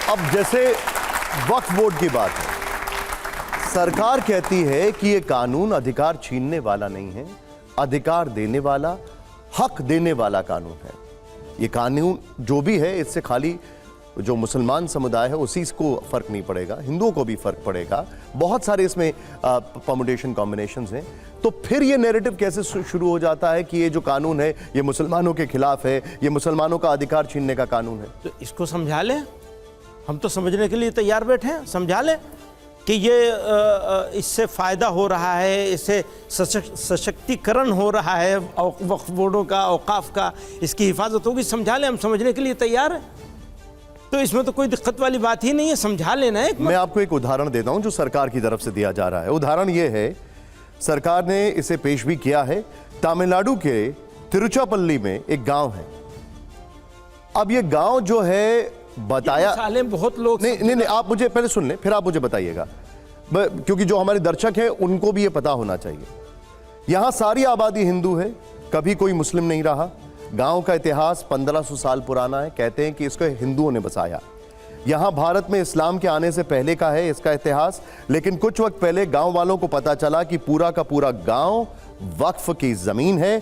अब जैसे वक्फ बोर्ड की बात है, सरकार कहती है कि ये कानून अधिकार छीनने वाला नहीं है, अधिकार देने वाला, हक देने वाला कानून है। ये कानून जो भी है, इससे खाली जो मुसलमान समुदाय है उसी को फर्क नहीं पड़ेगा, हिंदुओं को भी फर्क पड़ेगा। बहुत सारे इसमें परमुटेशन कॉम्बिनेशंस हैं। तो फिर ये नैरेटिव कैसे शुरू हो जाता है कि ये जो कानून है ये मुसलमानों के खिलाफ है, ये मुसलमानों का अधिकार छीनने का कानून है? तो इसको समझा लें, हम तो समझने के लिए तैयार बैठे हैं। समझा लें कि ये इससे फ़ायदा हो रहा है, इससे सशक्तिकरण हो रहा है वक्फ बोर्डों का, औकाफ का, इसकी हिफाजत होगी। समझा लें, हम समझने के लिए तैयार हैं। तो इसमें तो कोई दिक्कत वाली बात ही नहीं है, समझा लेना है। मैं आपको एक उदाहरण देता हूं जो सरकार की तरफ से दिया जा रहा है। उदाहरण ये है, सरकार ने इसे पेश भी किया है। तमिलनाडु के तिरुचिरापल्ली में एक गांव है। अब ये गांव जो है बताया, बहुत लोग नहीं, आप मुझे पहले सुन लें, फिर आप मुझे बताइएगा, क्योंकि जो हमारे दर्शक हैं उनको भी ये पता होना चाहिए। यहां सारी आबादी हिंदू है, कभी कोई मुस्लिम नहीं रहा। गांव का इतिहास 1500 साल पुराना है। कहते हैं कि इसको हिंदुओं ने बसाया। यहां भारत में इस्लाम के आने से पहले का है इसका इतिहास, लेकिन कुछ वक्त पहले गांव वालों को पता चला कि पूरा का पूरा गांव वक्फ की जमीन है।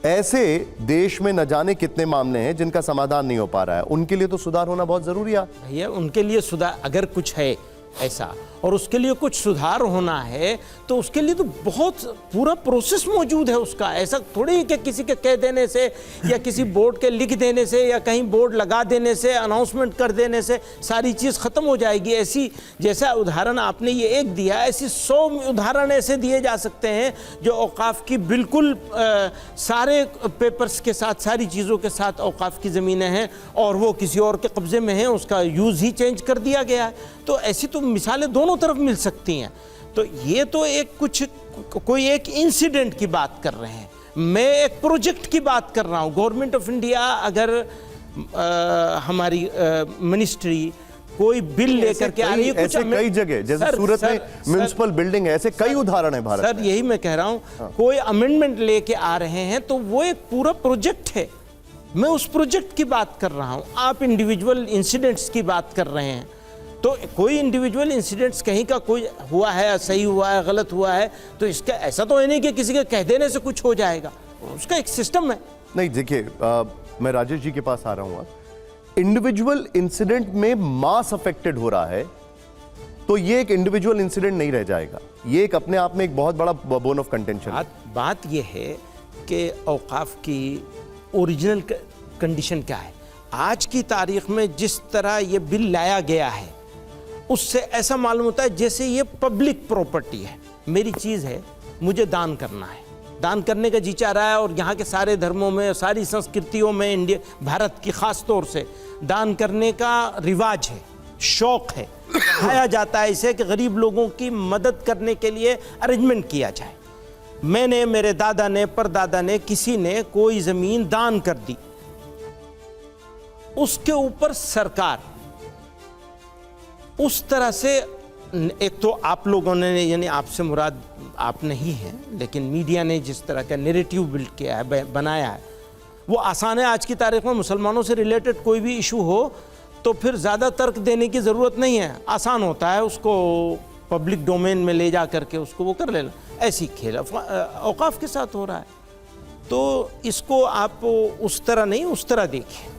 ऐसे देश में न जाने कितने मामले हैं जिनका समाधान नहीं हो पा रहा है। उनके लिए तो सुधार होना बहुत जरूरी है भैया। उनके लिए सुधार अगर कुछ है ऐसा, और उसके लिए कुछ सुधार होना है, तो उसके लिए तो बहुत पूरा प्रोसेस मौजूद है उसका। ऐसा थोड़ी है कि किसी के कह देने से या किसी बोर्ड के लिख देने से या कहीं बोर्ड लगा देने से, अनाउंसमेंट कर देने से सारी चीज़ ख़त्म हो जाएगी। ऐसी जैसा उदाहरण आपने ये एक दिया, ऐसी 100 उदाहरण ऐसे दिए जा सकते हैं जो औकाफ की बिल्कुल सारे पेपर्स के साथ, सारी चीज़ों के साथ औकाफ की ज़मीनें हैं और वो किसी और के कब्ज़े में हैं, उसका यूज़ ही चेंज कर दिया गया है। तो ऐसी तो मिसालें दोनों तरफ मिल सकती हैं। तो ये तो एक कोई एक इंसिडेंट की बात कर रहे हैं, मैं एक प्रोजेक्ट की बात कर रहा हूँ। गवर्नमेंट ऑफ इंडिया अगर हमारी मिनिस्ट्री कोई बिल लेकर के आ रही है, ऐसे कई जगह जैसे सूरत में म्युनिसिपल बिल्डिंग है, ऐसे कई उदाहरण है भारत सर। यही मैं कह रहा हूँ, कोई अमेंडमेंट लेके आ रहे हैं तो वो एक पूरा प्रोजेक्ट है। मैं उस प्रोजेक्ट की बात कर रहा हूँ, आप इंडिविजुअल इंसिडेंट्स की बात कर रहे हैं। तो कोई इंडिविजुअल इंसिडेंट्स कहीं का कोई हुआ है, सही हुआ है, गलत हुआ है, तो इसका ऐसा तो है नहीं कि किसी के कह देने से कुछ हो जाएगा। उसका एक सिस्टम है। नहीं, देखिए, मैं राजेश जी के पास आ रहा हूँ। इंडिविजुअल इंसिडेंट में मास अफेक्टेड हो रहा है, तो ये एक इंडिविजुअल इंसिडेंट नहीं रह जाएगा। ये एक अपने आप में एक बहुत बड़ा बोन ऑफ कंटेंशन। बात ये है कि औकाफ की ओरिजिनल कंडीशन क्या है। आज की तारीख में जिस तरह ये बिल लाया गया है, उससे ऐसा मालूम होता है जैसे ये पब्लिक प्रॉपर्टी है, मेरी चीज़ है, मुझे दान करना है, दान करने का जी चाह रहा है। और यहाँ के सारे धर्मों में, सारी संस्कृतियों में, इंडिया, भारत की ख़ास तौर से दान करने का रिवाज है, शौक़ है। खाया जाता है इसे कि गरीब लोगों की मदद करने के लिए अरेंजमेंट किया जाए। मैंने, मेरे दादा ने, परदादा ने, किसी ने कोई ज़मीन दान कर दी, उसके ऊपर सरकार उस तरह से, एक तो आप लोगों ने, यानी आपसे मुराद आप नहीं हैं, लेकिन मीडिया ने जिस तरह का नैरेटिव बिल्ड किया है, बनाया है, वो आसान है। आज की तारीख में मुसलमानों से रिलेटेड कोई भी इशू हो तो फिर ज़्यादा तर्क देने की ज़रूरत नहीं है, आसान होता है उसको पब्लिक डोमेन में ले जा करके उसको वो कर लेना। ऐसी खेल औकाफ के साथ हो रहा है, तो इसको आप उस तरह नहीं, उस तरह देखिए।